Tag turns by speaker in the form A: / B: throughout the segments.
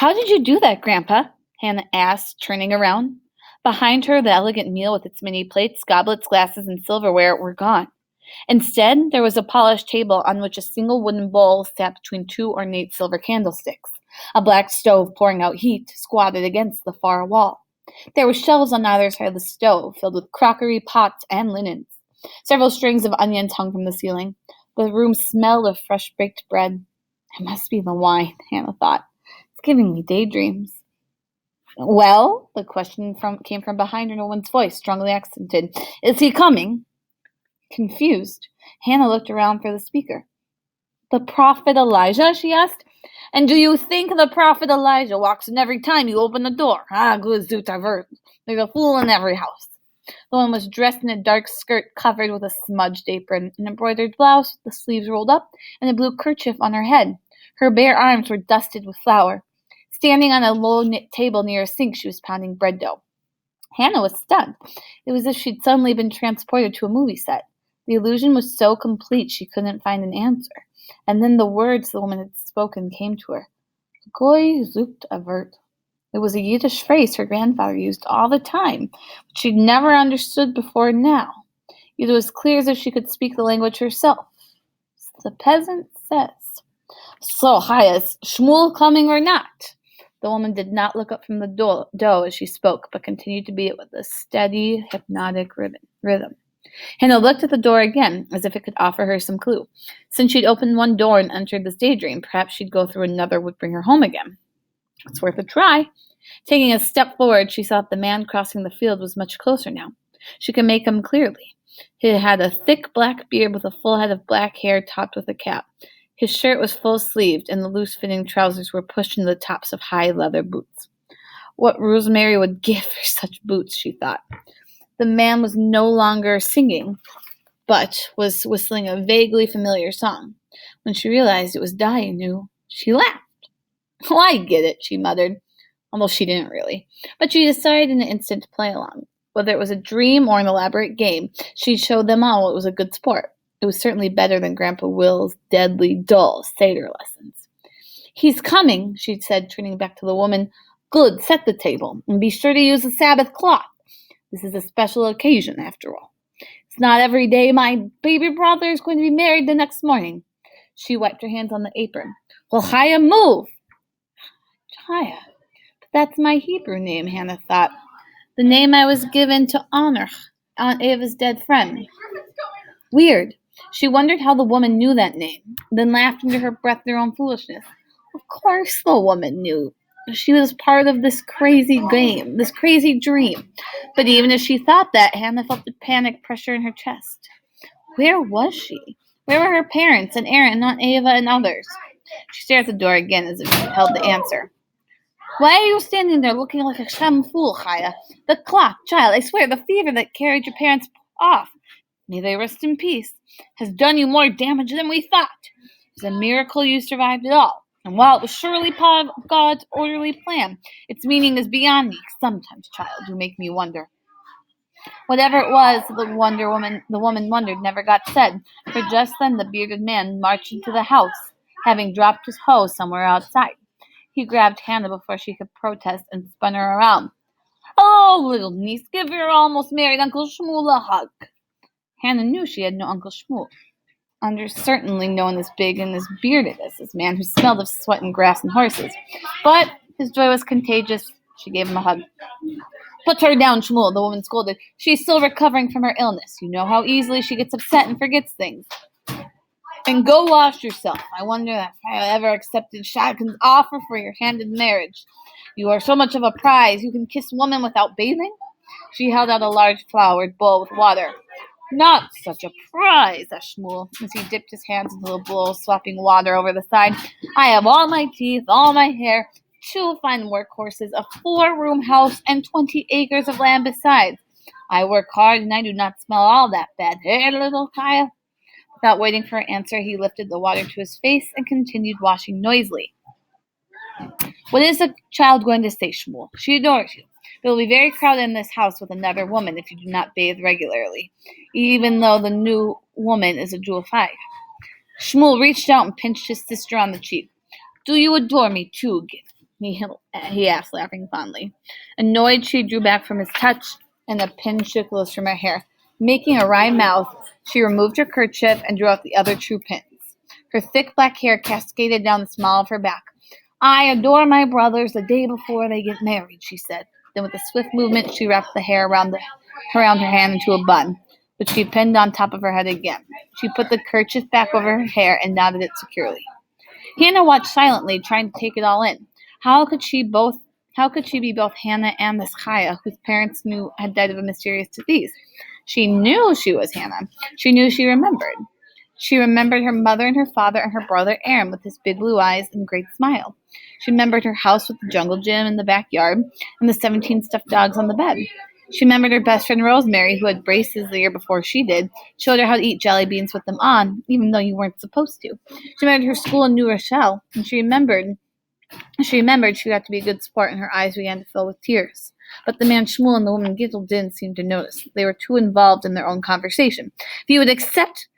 A: How did you do that, Grandpa? Hannah asked, turning around. Behind her, the elegant meal with its many plates, goblets, glasses, and silverware were gone. Instead, there was a polished table on which a single wooden bowl sat between two ornate silver candlesticks. A black stove pouring out heat squatted against the far wall. There were shelves on either side of the stove, filled with crockery, pots, and linens. Several strings of onions hung from the ceiling. The room smelled of fresh baked bread. It must be the wine, Hannah thought. It's giving me daydreams. Well, the question came from behind her, no one's voice, strongly accented. Is he coming? Confused, Hannah looked around for the speaker. The prophet Elijah, she asked. And do you think the prophet Elijah walks in every time you open the door? Good zut. There's a fool in every house. The woman was dressed in a dark skirt covered with a smudged apron, an embroidered blouse with the sleeves rolled up, and a blue kerchief on her head. Her bare arms were dusted with flour. Standing on a low-knit table near a sink, she was pounding bread dough. Hannah was stunned. It was as if she'd suddenly been transported to a movie set. The illusion was so complete she couldn't find an answer. And then the words the woman had spoken came to her. Goy zoekt avert. It was a Yiddish phrase her grandfather used all the time, but she'd never understood before now. It was clear as if she could speak the language herself. The peasant says, So, Chaya, is Shmuel coming or not? The woman did not look up from the dough as she spoke, but continued to beat it with a steady, hypnotic rhythm. Hannah looked at the door again, as if it could offer her some clue. Since she'd opened one door and entered this daydream, perhaps she'd go through another would bring her home again. It's worth a try. Taking a step forward, she saw that the man crossing the field was much closer now. She could make him clearly. He had a thick black beard with a full head of black hair topped with a cap. His shirt was full-sleeved, and the loose-fitting trousers were pushed into the tops of high leather boots. What Rosemary would give for such boots, she thought. The man was no longer singing, but was whistling a vaguely familiar song. When she realized it was Di who knew, she laughed. Oh, I get it, she muttered, although she didn't really. But she decided in an instant to play along. Whether it was a dream or an elaborate game, she'd show them all it was a good sport. It was certainly better than Grandpa Will's deadly, dull Seder lessons. He's coming, she said, turning back to the woman. Good, set the table, and be sure to use the Sabbath cloth. This is a special occasion, after all. It's not every day my baby brother is going to be married the next morning. She wiped her hands on the apron. Well, Chaya, move! Chaya. But that's my Hebrew name, Hannah thought. The name I was given to honor Aunt Ava's dead friend. Weird. She wondered how the woman knew that name, then laughed under her breath at her own foolishness. Of course the woman knew. She was part of this crazy game, this crazy dream. But even as she thought that, Hannah felt the panic pressure in her chest. Where was she? Where were her parents and Aaron and Aunt Ava and others? She stared at the door again as if she held the answer. Why are you standing there looking like a sham fool, Chaya? The clock, child, I swear, the fever that carried your parents off, may they rest in peace, has done you more damage than we thought. It's a miracle you survived at all. And while it was surely part of God's orderly plan, its meaning is beyond me. Sometimes, child, you make me wonder. Whatever it was, the woman wondered never got said, for just then the bearded man marched into the house, having dropped his hoe somewhere outside. He grabbed Hannah before she could protest and spun her around. Hello, little niece, give your almost married Uncle Shmuel a hug. Hannah knew she had no Uncle Shmuel. Certainly no one as big and as bearded as this man who smelled of sweat and grass and horses. But his joy was contagious. She gave him a hug. Put her down, Shmuel, the woman scolded. She's still recovering from her illness. You know how easily she gets upset and forgets things. And go wash yourself. I wonder if I ever accepted Shadchan's offer for your hand in marriage. You are so much of a prize. You can kiss woman without bathing? She held out a large flowered bowl with water. Not such a prize, asked Shmuel, as he dipped his hands into the bowl, swapping water over the side. I have all my teeth, all my hair, 2 fine workhorses, a 4-room house, and 20 acres of land besides. I work hard, and I do not smell all that bad. Hey, little Chaya? Without waiting for an answer, he lifted the water to his face and continued washing noisily. What is the child going to say, Shmuel? She adores you. It will be very crowded in this house with another woman if you do not bathe regularly, even though the new woman is a jewel 5. Shmuel reached out and pinched his sister on the cheek. Do you adore me too, Gif? he asked, laughing fondly. Annoyed, she drew back from his touch, and a pin shook loose from her hair. Making a wry mouth, she removed her kerchief and drew out the other two pins. Her thick black hair cascaded down the small of her back. I adore my brothers the day before they get married, she said. Then with a swift movement, she wrapped the hair around her hand into a bun, which she pinned on top of her head again. She put the kerchief back over her hair and knotted it securely. Hannah watched silently, trying to take it all in. How could she be both Hannah and Miss Chaya, whose parents knew had died of a mysterious disease? She knew she was Hannah. She knew she remembered. She remembered her mother and her father and her brother Aaron with his big blue eyes and great smile. She remembered her house with the jungle gym in the backyard and the 17 stuffed dogs on the bed. She remembered her best friend Rosemary, who had braces the year before she did, showed her how to eat jelly beans with them on, even though you weren't supposed to. She remembered her school in New Rochelle, and she remembered she got to be a good sport, and her eyes began to fill with tears. But the man Shmuel and the woman Gittel didn't seem to notice. They were too involved in their own conversation. If you would accept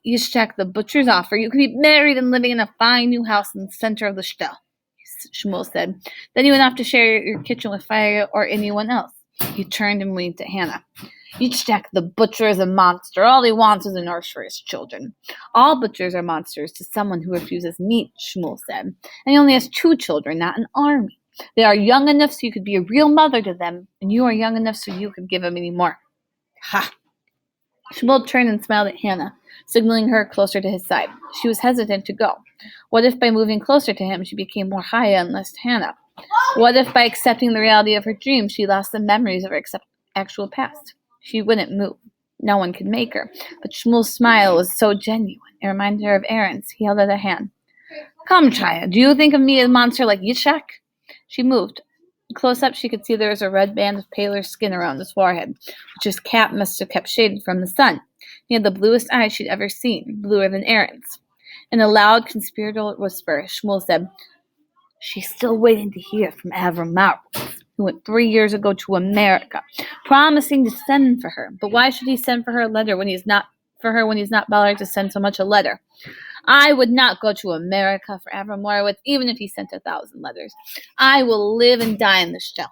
A: Yishak the butcher's offer, you could be married and living in a fine new house in the center of the shtel, Shmuel said. Then you would have to share your kitchen with Fire or anyone else. He turned and winked at Hannah. Yitzchak the butcher is a monster. All he wants is a nurse for his children. All butchers are monsters to someone who refuses meat, Shmuel said. And he only has 2 children, not an army. They are young enough so you could be a real mother to them, and you are young enough so you could give them any more. Ha! Shmuel turned and smiled at Hannah, signaling her closer to his side. She was hesitant to go. What if by moving closer to him she became more Chaya and less Hannah? What if by accepting the reality of her dream she lost the memories of her actual past? She wouldn't move. No one could make her. But Shmuel's smile was so genuine. It reminded her of Aaron's. He held out a hand. Come, Chaya, do you think of me as a monster like Yitzchak? She moved. Close up, she could see there was a red band of paler skin around his forehead, which his cap must have kept shaded from the sun. He had the bluest eyes she'd ever seen, bluer than Aaron's. In a loud, conspiratorial whisper, Shmuel said, She's still waiting to hear from Avram Marus, who went 3 years ago to America, promising to send for her. But why should he send for her a letter when he's not bothered to send so much a letter? I would not go to America for Avram Marus, even if he sent 1,000 letters. I will live and die in the shtel,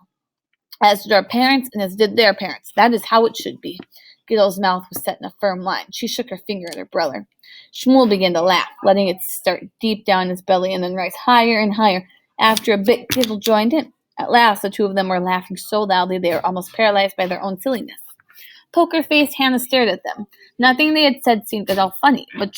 A: as did our parents and as did their parents. That is how it should be. Gittel's mouth was set in a firm line. She shook her finger at her brother. Shmuel began to laugh, letting it start deep down his belly and then rise higher and higher. After a bit, Gittel joined in. At last, the two of them were laughing so loudly they were almost paralyzed by their own silliness. Poker-faced Hannah stared at them. Nothing they had said seemed at all funny, but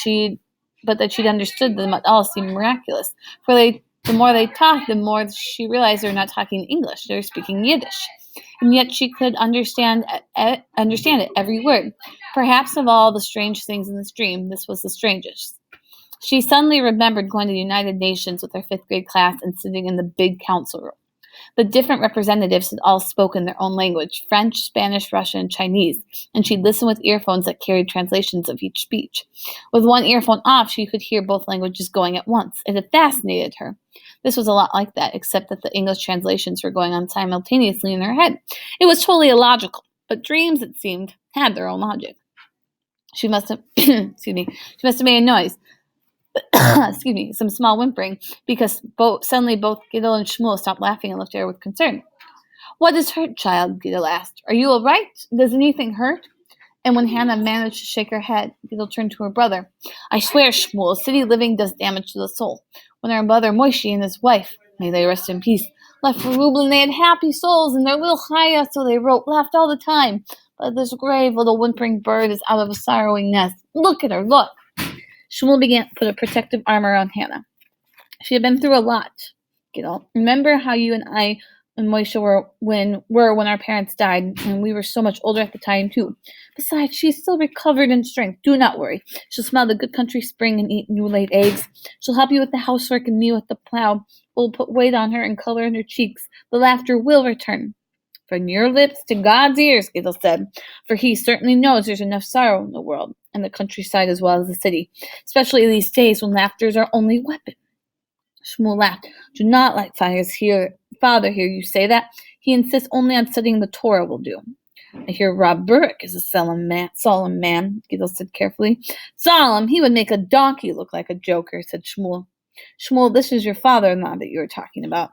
A: that she'd understood them at all seemed miraculous. For the more they talked, the more she realized they were not talking English. They were speaking Yiddish. And yet she could understand it, every word. Perhaps of all the strange things in this dream, this was the strangest. She suddenly remembered going to the United Nations with her 5th grade class and sitting in the big council room. The different representatives had all spoken their own language, French, Spanish, Russian, and Chinese, and she'd listen with earphones that carried translations of each speech. With one earphone off, she could hear both languages going at once. It had fascinated her. This was a lot like that, except that the English translations were going on simultaneously in her head. It was totally illogical, but dreams, it seemed, had their own logic. She must have, she must have made a noise. Some small whimpering, because suddenly both Gittel and Shmuel stopped laughing and looked at her with concern. What is hurt, child? Gittel asked. Are you all right? Does anything hurt? And when Hannah managed to shake her head, Gittel turned to her brother. I swear, Shmuel, city living does damage to the soul. When our brother Moshe and his wife, may they rest in peace, left for Lublin, they had happy souls and their little Chaya, so they laughed all the time. But this grave little whimpering bird is out of a sorrowing nest. Look at her, look. Shmuel began to put a protective arm around Hannah. She had been through a lot, Gittel. Remember how you and I and Moshe were when our parents died, and we were so much older at the time, too. Besides, she's still recovered in strength. Do not worry. She'll smell the good country spring and eat new laid eggs. She'll help you with the housework and me with the plow. We'll put weight on her and color in her cheeks. The laughter will return. From your lips to God's ears, Gittel said, for he certainly knows there's enough sorrow in the world, and the countryside as well as the city, especially these days when laughter is our only weapon. Shmuel laughed. Do not let father hear you say that. He insists only on studying the Torah will do. I hear Rob Burke is a solemn man, Gittel said carefully. Solemn? He would make a donkey look like a joker, said Shmuel. Shmuel, this is your father-in-law that you were talking about.